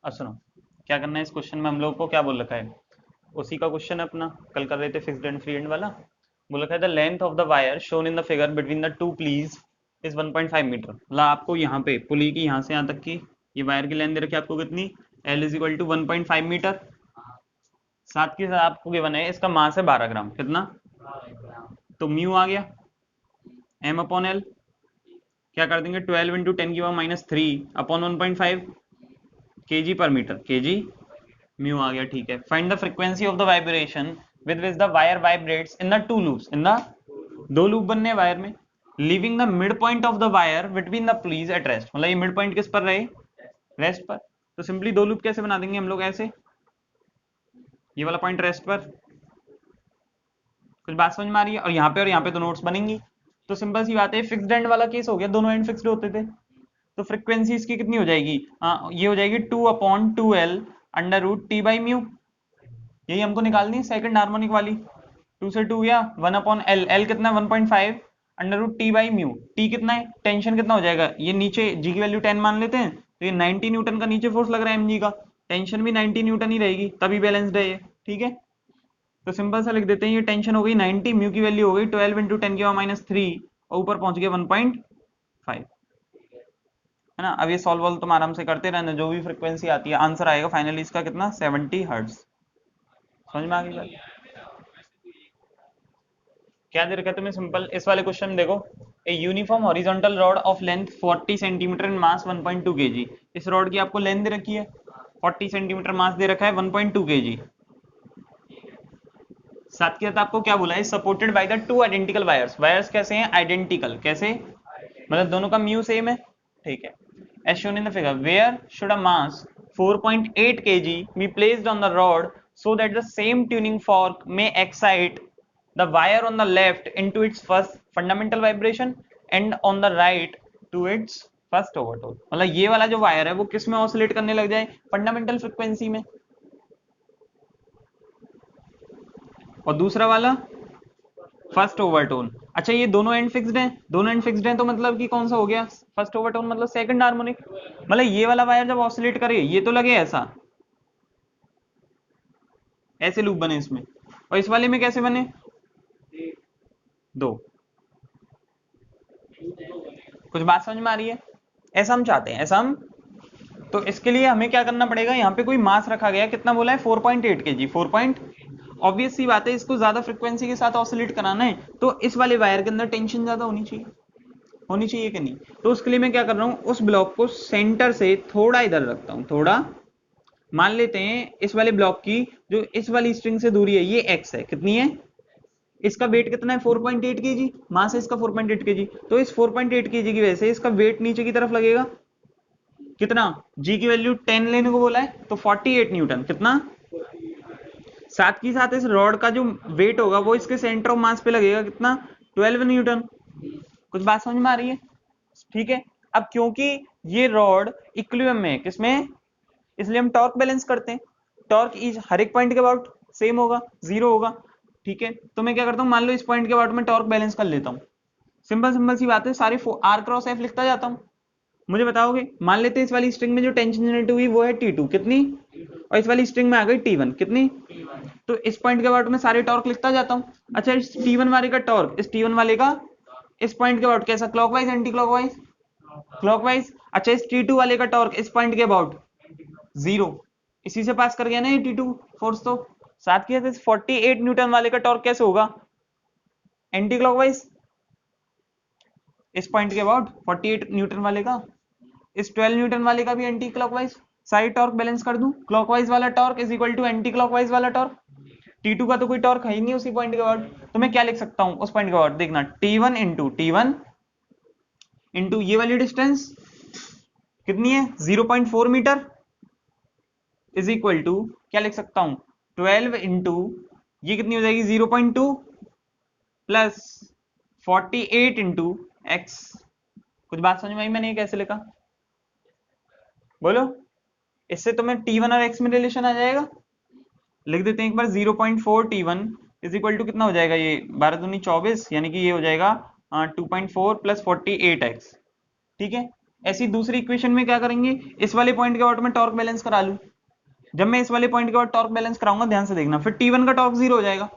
अब सुनो, क्या करना है इस क्वेश्चन में, हम लोग को क्या बोल रखा है, उसी का क्वेश्चन है अपना, कल कर रहे थे फिक्स्ड एंड फ्री एंड वाला। बोल रखा है the length of the wire shown in the figure between the two pulleys is 1.5 metre. मतलब आपको यहाँ पे पुली की यहाँ से यहाँ तक की ये वायर की लेंथ दे रखी है आपको कितनी, L is equal to 1.5 metre. साथ के साथ आपको गिवन है इसका मास है 12 ग्राम, कितना, तो म्यू आ गया एम अपॉन एल, क्या कर देंगे 12 इंटू 10⁻³ अपॉन 1.5 kg पर मीटर, kg म्यू आ गया। ठीक है, find the frequency of the vibration with which the wire vibrates in the two loops, in the दो लूप बनने वायर में, leaving the mid point of the wire between the pulleys at rest. मतलब ये mid point किस पर रहे, rest पर। तो सिंपली दो लूप कैसे बना देंगे हम लोग, ऐसे, ये वाला पॉइंट रेस्ट पर, कुछ बात समझ में आ रही है, और यहाँ पे तो नोट्स बनेंगी। तो सिंपल सी बात है, फिक्स्ड एंड वाला केस हो गया, दोनों एंड फिक्स्ड होते थे, तो फ्रीक्वेंसी इसकी कितनी हो जाएगी, ये हो जाएगी 2/2L under root T by mu, यही हमको निकालनी है सेकंड हार्मोनिक वाली। 2 से 2 गया, 1/L, L कितना है 1.5 under root T by mu, T कितना है, टेंशन कितना हो जाएगा, ये नीचे जी की वैल्यू 10 मान लेते हैं, तो ये 90 न्यूटन का नीचे फोर्स लग रहा है एमजी का, टेंशन भी 90 न्यूटन ही रहेगी, तभी बैलेंस्ड है ये। ठीक है, तो सिंपल सा लिख देते हैं, ये टेंशन हो गई 90, म्यू की वैल्यू हो गई 12 इंटू 10⁻³ और ऊपर पहुंच गया 1.5, है ना। अब ये सॉल्व तुम आराम से करते रहना, जो भी फ्रीक्वेंसी आती है आंसर आएगा फाइनली इसका कितना, 70 हर्ट्ज। समझ में आ गई बात, क्या दे रखा है तुम्हें, सिंपल इस वाले क्वेश्चन में देखो, a uniform horizontal rod of length 40 centimetre and mass 1.2 kg। इस रॉड की आपको लेंथ दे रखी है 40 सेंटीमीटर, मास दे रखा है 1.2 kg। साथ के साथ आपको क्या बोला है, supported by the two identical wires, wires कैसे हैं, आइडेंटिकल, कैसे, मतलब दोनों का म्यू सेम है। ठीक है, as shown in the figure where should a mass 4.8 kg be placed on the rod so that the same tuning fork may excite the wire on the left into its first fundamental vibration and on the right to its first overtone। मतलब ये वाला जो wire है वो किस में oscillate करने लग जाए, फंडामेंटल फ्रीक्वेंसी में, और दूसरा वाला फर्स्ट ओवरटोन। अच्छा ये दोनों एंड फिक्स्ड हैं, दोनों एंड फिक्स्ड हैं तो मतलब कि कौन सा हो गया, फर्स्ट ओवरटोन मतलब सेकंड हार्मोनिक। मतलब ये वाला वायर जब ऑसिलेट करे ये तो लगे ऐसा, ऐसे लूप बने इसमें, और इस वाले में कैसे बने, दो। कुछ बात समझ में आ रही है, ऐसा हम चाहते हैं, ऐसा हम, तो इसके लिए हमें क्या करना पड़ेगा, यहाँ पे कोई मास रखा गया, कितना बोला है 4.8 kg, 4. ऑब्वियस सी बात है, इसको ज्यादा फ्रीक्वेंसी के साथ ऑसिलेट कराना है तो इस वाले वायर के अंदर टेंशन ज्यादा होनी चाहिए, होनी चाहिए कि नहीं। तो उसके लिए मैं क्या कर रहा हूँ, उस ब्लॉक को सेंटर से थोड़ा इधर रखता हूँ, थोड़ा, मान लेते हैं इस वाले ब्लॉक की जो इस वाली स्ट्रिंग से दूरी है ये x है, कितनी है, इसका वेट कितना है 4.8 kg, मास है इसका 4.8 kg, तो इस 4.8 kg की वजह से इसका वेट नीचे की तरफ लगेगा, कितना, g की वैल्यू 10 लेने को बोला है तो 48 न्यूटन, कितना, साथ ही साथ इस रॉड का जो वेट होगा वो इसके सेंटर ऑफ मास पे लगेगा, कितना, 12 न्यूटन। कुछ बात समझ में आ रही है, ठीक है। अब क्योंकि ये रॉड इक्विलिब्रियम में है, किसमें, इसलिए हम टॉर्क बैलेंस करते हैं, टॉर्क इज हर एक पॉइंट के अबाउट सेम होगा, जीरो होगा। ठीक है, तो मैं क्या करता हूं, मान लो इस पॉइंट के अबाउट में टॉर्क बैलेंस कर लेता हूं, सिंपल सिंपल सी बात है, सारे आर क्रॉस एफ लिखता जाता हूं। मुझे बताओगे, मान लेते हैं इस वाली स्ट्रिंग में जो टेंशन जनरेट हुई वो है T2, कितनी, और इस वाली स्ट्रिंग में आ गई T1, कितनी, तो इस पॉइंट के अबाउट में सारे टॉर्क लिखता जाता हूं। अच्छा इस T1 वाले का टॉर्क, इस T1 वाले का इस पॉइंट के अबाउट कैसा, क्लॉकवाइज एंटी क्लॉकवाइज, क्लॉकवाइज। अच्छा इस T2 वाले का टॉर्क इस पॉइंट के अबाउट जीरो, इसी से पास कर गया ना ये T2 फोर्स। तो साथ के साथ 48 न्यूटन वाले का टॉर्क कैसे होगा, एंटी क्लॉकवाइज, इस पॉइंट के अबाउट 48 न्यूटन वाले का, इस 12 न्यूटन वाले का भी एंटी क्लॉकवाइज, सारी टॉर्क बैलेंस कर दूं, क्लॉकवाइज वाला torque is equal to anticlockwise वाला टॉर्क। T2 का तो कोई टॉर्क है ही नहीं उसी पॉइंट के अबाउट, तो मैं क्या लिख सकता हूं उस पॉइंट के अबाउट, देखना T1 इंटू ये वाली डिस्टेंस कितनी है 0.4 मीटर इज इक्वल टू, क्या लिख सकता हूं 12 इंटू ये कितनी हो जाएगी 0.2 प्लस 48 इंटू एक्स। कुछ बात समझ में आई मैंने ये कैसे लिखा, बोलो, इससे तुम्हें T1 और x में रिलेशन आ जाएगा। लिख देते हैं एक बार, 0.4 T1 इज इक्वल टू कितना हो जाएगा, ये 12 दूनी 24, यानी कि ये हो जाएगा 2.4 प्लस 48x। ठीक है, ऐसी दूसरी इक्वेशन में क्या करेंगे, इस वाले पॉइंट के अबाउट में टॉर्क बैलेंस करा लूं। जब मैं इस वाले पॉइंट के बाद टॉर्क बैलेंस कराऊंगा, ध्यान से देखना, फिर T1 का टॉर्क 0 हो जाएगा,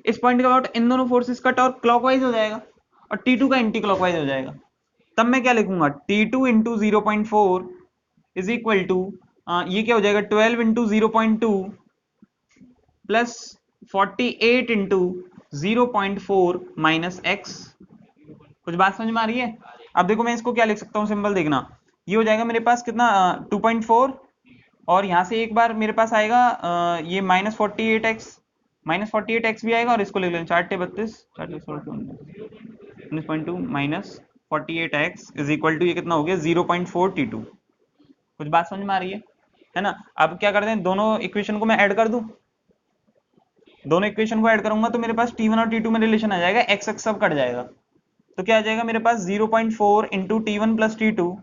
इस पॉइंट के अबाउट इन दोनों फोर्सेस का टॉर्क क्लॉकवाइज हो जाएगा और T2 का एंटी क्लॉकवाइज हो जाएगा। तब मैं क्या लिखूंगा, T2 into 0.4 is equal to, ये क्या हो जाएगा, 12 into 0.2 plus 48 into 0.4 minus x. कुछ बात समझ में आ रही है? अब देखो मैं इसको क्या लिख सकता हूँ, सिंपल देखना, ये हो जाएगा मेरे पास कितना, 2.4, और यहाँ से एक बार मेरे पास आएगा ये -48x, -48x भी आएगा, और इसको लिख लें 4×32 19.2 -48x इज इक्वल टू, ये कितना हो गया 0.4 T2। कुछ बात समझ में आ रही है ना? अब क्या करते हैं, दोनों इक्वेशन को मैं ऐड कर दूं, दोनों इक्वेशन को ऐड करूंगा तो मेरे पास T1 और T2 में रिलेशन आ जाएगा, x x सब कट जाएगा, तो क्या आ जाएगा मेरे पास 0.4 into T1 plus T2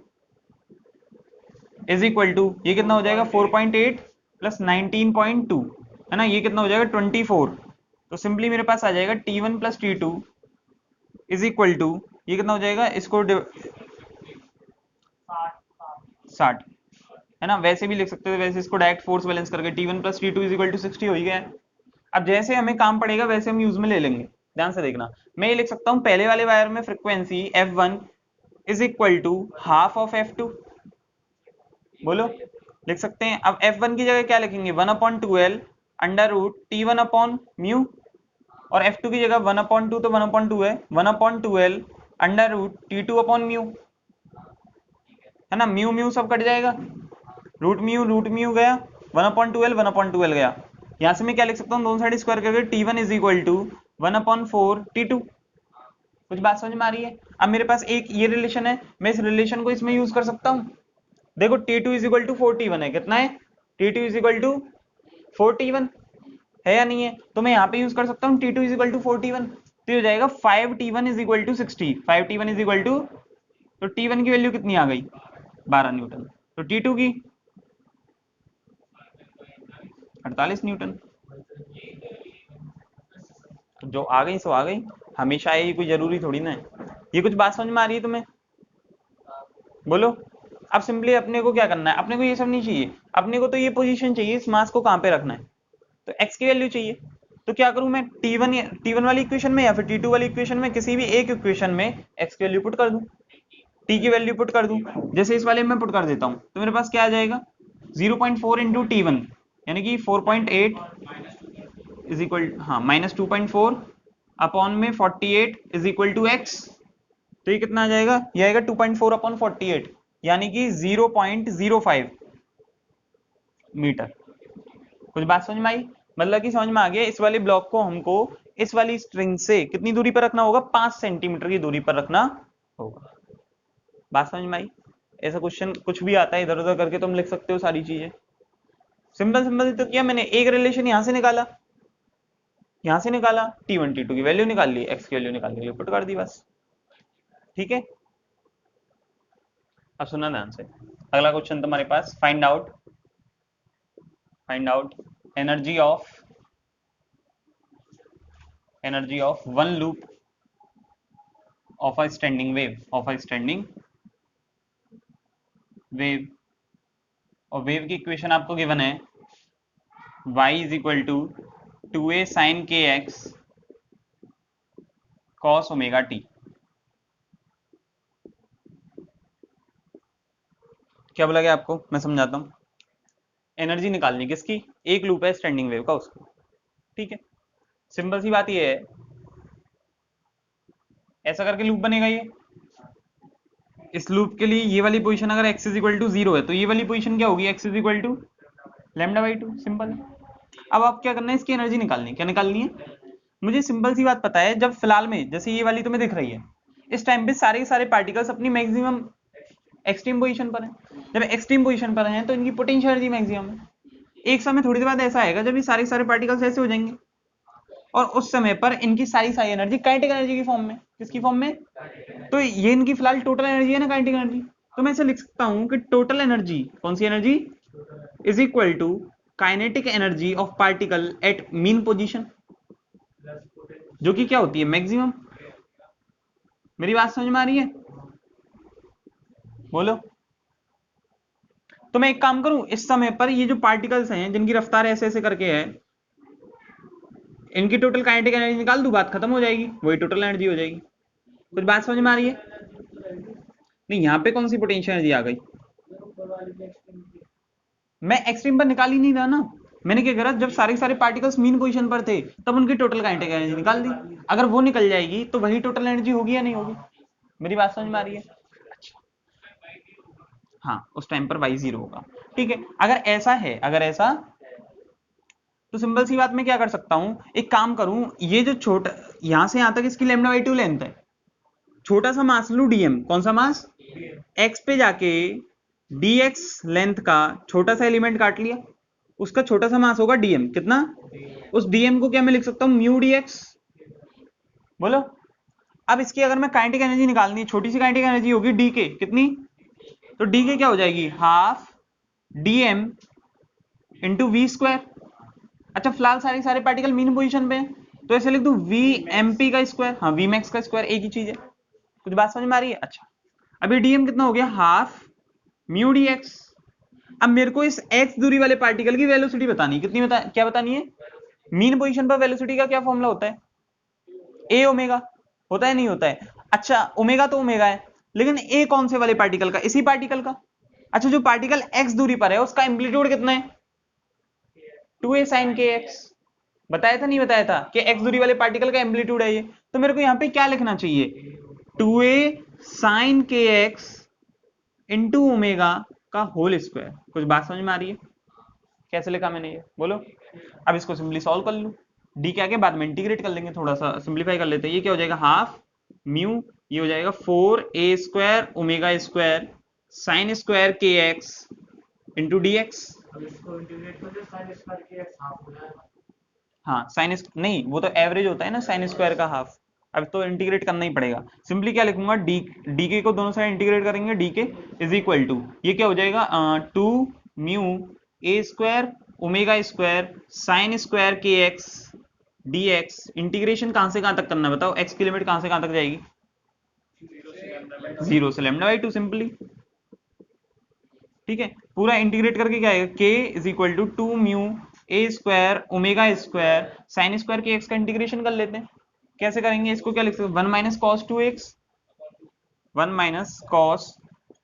is equal to, ये कितना हो जाएगा 4.8 प्लस 19.2, है ना, ये कितना हो जाएगा 24। तो सिंपली मेरे पास आ जाएगा T1 plus T2 is equal to, ये कितना हो जाएगा, इसको 60, है ना, वैसे भी लिख सकते हो, वैसे इसको डायरेक्ट फोर्स बैलेंस करके T1 plus T2 is equal to 60 हो ही गया है। अब जैसे हमें काम पड़ेगा वैसे हम यूज में ले लेंगे, ध्यान से देखना, मैं ये लिख सकता हूँ पहले वाले वायर में frequency F1 is equal to half of F2, बोलो, लिख सकते हैं। अब F1 की जगह क्या लिखेंगे, 1/12 under root T1 upon mu, और F2 की जगह 1/2 तो 1/2 है, 1/12 under root T2 upon mu, है ना, म्यू म्यू सब कट जाएगा, रूट म्यू गया, 1/12 1/12 गया, यहाँ से मैं क्या लिख सकता हूँ, दोनों साइड स्क्वायर करके T1 is equal to 1/4 T2। कुछ बात समझ में आ रही है? अब मेरे पास एक ये रिलेशन है, मैं इस रिलेशन को इसमें यूज कर सकता हूँ, देखो T2 is equal to 4T1 है, कितना है, T2 is equal to 4T1 है या नहीं है, तो मैं यहाँ पे यूज कर सकता हूँ T2 is equal to 4T1, तो ये हो जाएगा 5T1 is equal to 60, 5T1 is equal to, तो T1 की वैल्यू कितनी आ गई 12 न्यूटन, तो T2 की 48 न्यूटन। जो आ गई सो आ गई, हमेशा ये कोई जरूरी थोड़ी ना है। ये कुछ बात समझ में आ रही है तुम्हें, बोलो। अब सिंपली अपने को क्या करना है, अपने को ये सब नहीं चाहिए, अपने को तो ये पोजीशन चाहिए, इस मास को कहाँ पे रखना है, तो x की वैल्यू चाहिए, तो क्या करूं मैं, T1 वाली इक्वेशन में या फिर T2 वाली इक्वेशन में, किसी भी एक इक्वेशन में x की वैल्यू पुट कर दूं, t की वैल्यू पुट कर दूं, जैसे इस वाले में पुट कर देता हूं, तो मेरे पास क्या आ जाएगा 0.4 इंटू T1 यानी कि 4.8 इज इक्वल, हाँ, -2.4 अपॉन में 48 इज इक्वल टू x, तो ये कितना आ जाएगा, ये आएगा 2.4 अपॉन 48 यानी कि 0.05 मीटर। कुछ बात समझ में आई, मतलब कि समझ में आ गया, इस वाले ब्लॉक को हमको इस वाली स्ट्रिंग से कितनी दूरी पर रखना होगा, 5 सेंटीमीटर की दूरी पर रखना होगा। बात समझ में आई? ऐसा क्वेश्चन कुछ भी आता है इधर उधर करके तुम लिख सकते हो सारी चीजें, सिंपल सिंपल तो किया मैंने, एक रिलेशन यहां से निकाला, यहां से निकाला, T1 T2 की वैल्यू निकाल ली, x की वैल्यू निकाल ली, पुट कर दी, बस। ठीक है, अब सुनना ध्यान से, अगला क्वेश्चन तुम्हारे पास, find out energy of one loop of a standing wave, और वेव की इक्वेशन आपको गिवन है y is equal to 2a sin kx cos omega t। क्या बोला गया आपको, मैं समझाता हूं, एनर्जी निकालनी किसकी, एक लूप है स्टैंडिंग वेव का, उसको, ठीक है, सिंपल सी बात ये है, ऐसा करके लूप बनेगा ये, इस लूप के लिए ये वाली पोजीशन अगर x इज इक्वल टू 0 है तो ये वाली पोजीशन क्या होगी, x is equal to λ/2, simple है। अब आप क्या करना है, इसकी एनर्जी निकालनी है, क्या निकालनी है, मुझे सिंपल सी बात पता है, जब फिलहाल में जैसे ये वाली तुम्हें दिख रही है, इस टाइम पे सारे के सारे पार्टिकल्स अपनी मैक्सिमम एक्सट्रीम पोजीशन पर हैं, जब एक्सट्रीम पोजीशन पर हैं तो इनकी पोटेंशियल एनर्जी मैक्सिमम है। एक समय थोड़ी देर बाद ऐसा आएगा जब ये सारे सारे पार्टिकल्स ऐसे हो जाएंगे, और उस समय पर इनकी सारी सारी एनर्जी काइनेटिक एनर्जी की फॉर्म में, किसकी फॉर्म में, तो ये इनकी फिलहाल टोटल एनर्जी है ना, काइनेटिक एनर्जी, तो मैं ऐसे लिख सकता हूं कि टोटल एनर्जी, कौन सी energy, is equal to kinetic energy of particle at mean position, जो कि क्या होती है, मैक्सिमम। मेरी बात समझ में आ रही है, बोलो। तो मैं एक काम करूं, इस समय पर ये जो पार्टिकल्स हैं जिनकी रफ्तार ऐसे ऐसे करके है, इनकी टोटल काइनेटिक एनर्जी निकाल दूं, बात खत्म हो जाएगी, वही टोटल एनर्जी हो जाएगी। कुछ बात समझ में आ रही है? नहीं, यहाँ पे कौन सी पोटेंशियल एनर्जी आ गई? मैं एक्सट्रीम पर निकाल ही नहीं रहा ना। मैंने क्या करा, जब सारे सारे पार्टिकल्स मीन पोजीशन पर थे तब उनकी टोटल काइनेटिक एनर्जी निकाल दी। अगर वो निकल जाएगी तो वही टोटल एनर्जी होगी या नहीं होगी? मेरी बात समझ में आ रही है? अच्छा, हाँ, उस टाइम पर y 0 होगा। ठीक है, अगर ऐसा है, अगर ऐसा, तो सिंपल सी बात, मैं क्या कर सकता हूं, एक काम करूं, ये जो छोटा यहां से यहां तक इसकी लैम्डा बाई 2 लेंथ है, छोटा सा मास लू डीएम, कौन सा मास? एक्स पे जाके dx लेंथ का छोटा सा एलिमेंट काट लिया, उसका छोटा सा मास होगा dm, कितना? उस dm को क्या मैं लिख सकता हूं, म्यू dx। बोलो। अब इसकी अगर मैं काइनेटिक एनर्जी निकालनी है, छोटी सी काइनेटिक एनर्जी होगी डी के, कितनी? तो डी के क्या हो जाएगी, half dm into V square. अच्छा, फिलहाल सारे सारे पार्टिकल मीन पोजीशन पे हैं, तो ऐसे लिख दूं वी एम पी का स्क्वायर, हाँ वी मैक्स का स्क्वायर, एक ही चीज है। कुछ बात समझ में आ रही है? अच्छा, अभी डीएम कितना हो गया, हाफ म्यू डी एक्स। अब मेरे को इस एक्स दूरी वाले पार्टिकल की वेलोसिटी बतानी, कितनी क्या बतानी है? मीन पोजीशन पर वेलोसिटी का क्या फॉर्मूला होता है? ए ओमेगा, होता है नहीं होता है? अच्छा, ओमेगा तो ओमेगा है, लेकिन ए कौन से वाले पार्टिकल का? इसी पार्टिकल का। अच्छा, जो पार्टिकल एक्स दूरी पर है उसका एम्पलीट्यूड कितना है? 2a sin kx। बताया था नहीं बताया था कि एक्स दूरी वाले पार्टिकल का एम्पलीट्यूड है ये? तो मेरे को यहां पे क्या लिखना चाहिए, 2a sin kx into omega का होल स्क्वायर। कुछ बात समझ में आ रही है? कैसे लिखा मैंने ये, बोलो। अब इसको सिंपली सॉल्व कर लूं, डी के आगे बाद में इंटीग्रेट कर लेंगे, थोड़ा सा सिंप्लीफाई कर लेते हैं। ये क्या हो जाएगा, हाफ म्यू, ये हो जाएगा 4a square omega square sine square के एक्स इंटू डी एक्स। हाँ, साइन नहीं, वो तो एवरेज होता है ना साइन स्क्वायर का हाफ। अब तो इंटीग्रेट करना ही पड़ेगा। सिंपली क्या लिखूंगा, डी के को दोनों साइड इंटीग्रेट करेंगे, D K is equal to, ये क्या हो जाएगा, 2 mu A square omega square sine square के एक्स डी एक्स। इंटीग्रेशन कहां से कहां तक करना है बताओ, एक्स की लिमिट कहां से कहां तक जाएगी? 0 से लैम्डा बाई 2 सिंपली। ठीक है, पूरा इंटीग्रेट करके क्या आएगा, k is equal to 2 mu A square omega square sine square के एक्स का इंटीग्रेशन कर लेते हैं। कैसे करेंगे इसको, क्या लिख सकते हैं, 1 minus cos 2x, 1 minus cos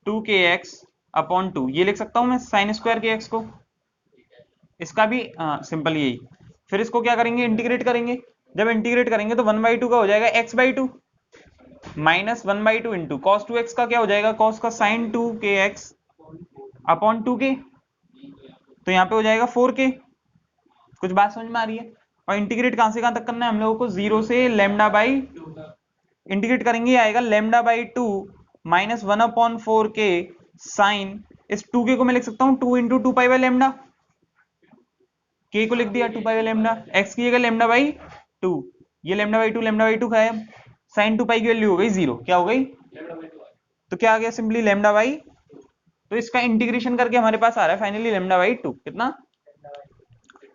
2kx upon 2, ये लिख सकता हूं मैं साइन स्क्वायर के एक्स को। इसका भी सिंपल यही। फिर इसको क्या करेंगे, इंटीग्रेट करेंगे। जब इंटीग्रेट करेंगे तो 1/2 का हो जाएगा x/2 minus 1/2 into cos 2x का क्या हो जाएगा, कॉस का साइन 2kx अपॉन 2k, तो यहाँ पे हो जाएगा 4k। कुछ बात समझ में आ रही है? और इंटीग्रेट कहां से कहां तक करना है हम लोगों को, 0 से लैम्डा बाई, इंटीग्रेट करेंगे आएगा lambda by 2 minus 1/4k sign, इस 2k को मैं लिख सकता हूँ 2 into 2 pi by lambda, k को लिख दिया 2 पाई बाई लैम्डा, x की जगह लैम्डा बाई 2, ये लैम्डा बाई 2 खाया, साइन 2 पाई की वैल्यू हो गई 0, क्या हो गई, तो क्या आ गया सिंपली लैम्डा बाई, तो इसका इंटीग्रेशन करके हमारे पास आ रहा है फाइनली लैम्डा बाई 2, कितना?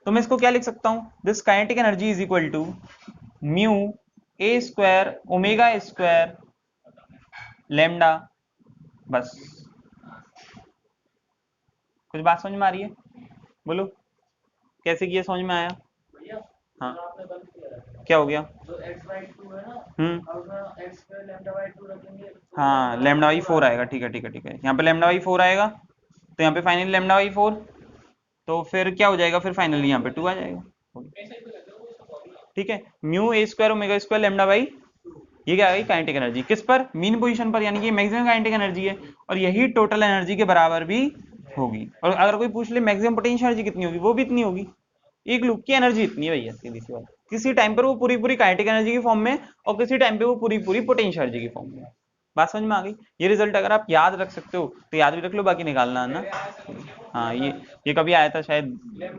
तो मैं इसको क्या लिख सकता हूं, this kinetic energy is equal to mu A square omega square lambda, बस। कुछ बात समझ में आ रही है? बोलो, कैसे किया, समझ में आया? हाँ, क्या हो गया? हाँ, लैम्डा बाई 4 आएगा, ठीक है ठीक है ठीक है, यहाँ पे लैम्डा बाई 4 आएगा, तो यहाँ पे फाइनली लैम्डा बाई 4, तो फिर क्या हो जाएगा, फिर फाइनली यहाँ पे 2 आ जाएगा। ठीक है, mu A square omega square lambda by, ये क्या आ गई काइनेटिक एनर्जी, किस पर, मीन पोजीशन पर, यानी कि मैक्सिमम काइनेटिक एनर्जी है, और यही टोटल एनर्जी के बराबर भी होगी। और अगर कोई पूछ ले मैक्सिमम पोटेंशियल एनर्जी कितनी होगी, वो भी इतनी होगी। एक लूप की एनर्जी इतनी है भैया, सीधी सी बात। किसी टाइम पर वो पूरी पूरी काइनेटिक एनर्जी की फॉर्म में, और किसी टाइम पे वो पूरी पूरी पोटेंशियल एनर्जी की फॉर्म में। बात समझ में आ गई? ये रिजल्ट अगर आप याद रख सकते हो तो याद भी रख लो, बाकी निकालना है ना। हाँ, ये कभी आया था शायद,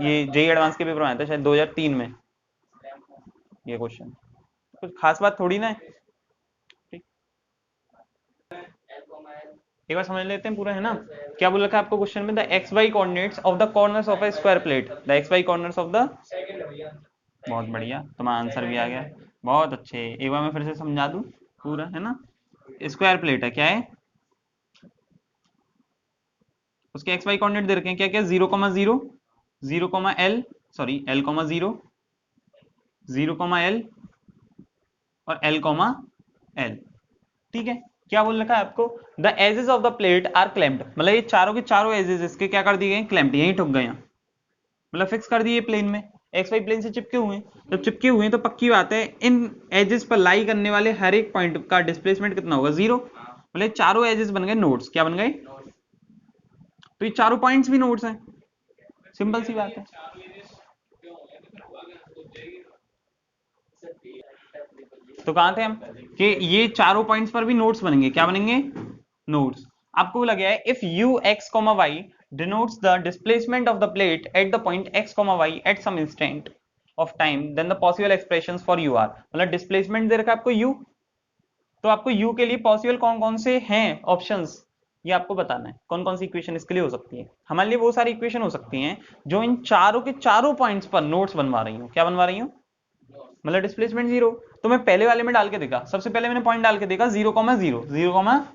ये जेई एडवांस के पेपर में आया था शायद 2003 में ये क्वेश्चन, कुछ खास बात थोड़ी ना है। ठीक, एक बार समझ लेते हैं पूरा, है ना। क्या बोल रखा है आपको क्वेश्चन में, the x y coordinates of the corners of a square plate, the x y corners of the, बहुत बढ़िया, तुम्हारा आंसर भी आ गया, बहुत अच्छे। एक बार मैं फिर से समझा दूं पूरा, है ना। स्क्वायर प्लेट है, क्या है, उसके एक्स वाई कोऑर्डिनेट दे रखे हैं क्या क्या, 0,0, 0,L, सॉरी L,0, 0,L और L,L। ठीक है, क्या बोल रखा है आपको, the edges of the plate are clamped, मतलब ये चारों के चारों एजेस इसके क्या कर दिए गए, क्लैम्प्ड, यहीं ठुक गए, मतलब फिक्स कर दिए प्लेन में, एक्स वाई प्लेन से चिपके हुए हैं। जब चिपके हुए हैं तो पक्की बात है इन एजेस पर लाई करने वाले हर एक पॉइंट का डिस्प्लेसमेंट कितना होगा, 0, मतलब चारों एजेस बन गए नोड्स, क्या बन गए, तो ये चारों पॉइंट्स भी नोड्स हैं, सिंपल सी बात है। तो कहां थे हम कि ये चारों पॉइंट्स पर भी नोड्स बनेंगे, क्या बनेंगे, नोड्स। आपको लगा है if u x, y denotes the displacement of the plate at the point x, y at some instant of time, then the possible expressions for u are, मतलब डिस्प्लेसमेंट दे रखा है आपको u, तो आपको u के लिए पॉसिबल कौन कौन से हैं ऑप्शंस, ये आपको बताना है, कौन कौन सी इक्वेशन इसके लिए हो सकती है। हमारे लिए वो सारी इक्वेशन हो सकती हैं जो इन चारों के चारों पॉइंट्स पर नोड्स बनवा रही हूँ, क्या बनवा रही हूँ, मतलब डिस्प्लेसमेंट 0। तो मैं पहले वाले में डाल के देखा, सबसे पहले मैंने पॉइंट डाल के देखा 0,0, 0,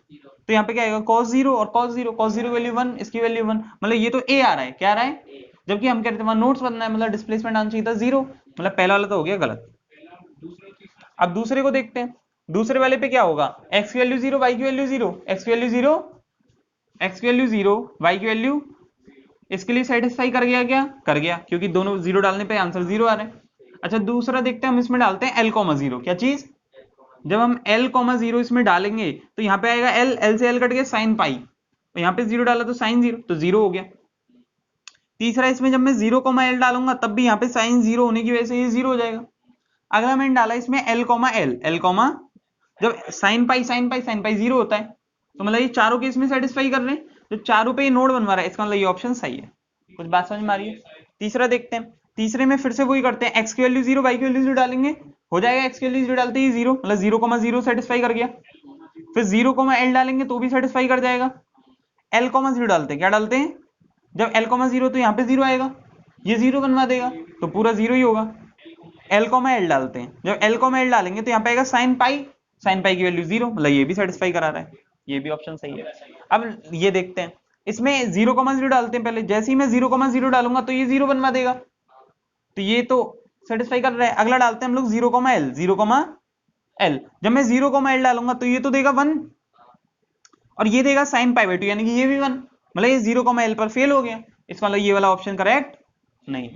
तो यहाँ पे क्या आएगा, cos 0 और cos 0, cos 0 वैल्यू 1, इसकी वैल्यू 1, मतलब ये तो a आ रहा है, क्या आ रहा है, जबकि हम कह रहे थे वहां नोट्स बनना है, मतलब डिस्प्लेसमेंट आना चाहिए था 0, मतलब पहला वाला तो हो गया गलत। अब दूसरे को देखते हैं, दूसरे वाले पे क्या होगा, x की वैल्यू 0, y की वैल्यू 0, x की वैल्यू 0, x की वैल्यू 0, y की वैल्यू, इसके लिए सेटिस्फाई कर गया, क्या कर गया, क्योंकि दोनों 0 डालने पे आंसर 0 आ रहा है। अच्छा दूसरा देखते हैं, हम इसमें डालते हैं l,0, क्या चीज, जब हम l,0 इसमें डालेंगे तो यहाँ पे आएगा l, l से l कट गया sin पाई, तो यहाँ पे 0 डाला तो sin 0, तो 0 हो गया। तीसरा इसमें जब मैं 0,l डालूंगा तब भी यहाँ पे sin 0 होने की वजह से ये 0 हो जाएगा। अगला मैंने डाला इसमें l, l, जब sin पाई 0 होता है, तो मतलब ये चारों केस में सेटिस्फाई कर रहे हैं, तो चारों पे ये नोड बनवा रहा है, इसका मतलब ये ऑप्शन सही है। कुछ बात समझ में आ रही है। तीसरा देखते हैं, तीसरे में फिर से वही करते हैं, x की वैल्यू 0, y की वैल्यू 0 डालेंगे, हो जाएगा, x की वैल्यू 0 डालते ही 0, मतलब 0,0 सेटिस्फाई कर गया। फिर 0,l डालेंगे तो भी सेटिस्फाई कर जाएगा। l,0 डालते हैं, क्या डालते हैं, जब l,0 तो यहाँ पे 0 आएगा, ये 0 बनवा देगा, तो पूरा 0 ही होगा। l,l डालते हैं, जब l,l डालेंगे तो यहाँ पे आएगा sin पाई की वैल्यू 0, मतलब ये भी सेटिस्फाई करा रहा है, ये भी ऑप्शन सही है। अब ये देखते हैं, इसमें 0,0 डालते हैं पहले, जैसे ही मैं 0,0 डालूंगा तो ये 0 बनवा देगा, तो ये तो सेटिस्फाई कर रहा है। अगला डालते हैं हम लोग 0,l, जब मैं 0,l डालूंगा तो ये तो देगा 1 और ये देगा sin पाई बाई 2, यानी कि ये भी 1, मतलब ये 0,l पर फेल हो गया, इसका मतलब ये वाला ऑप्शन करेक्ट नहीं।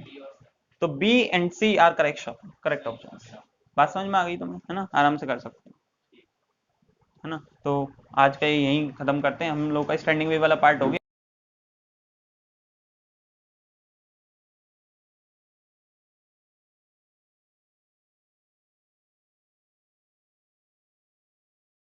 तो B and C are correct option. बात समझ में आ गई तुम्हें, है ना, आराम से कर सकते हैं, है ना। तो आज का यहीं खत्म करते हैं, हम लोग का स्टैंडिंग वेव वाला पार्ट हो गया।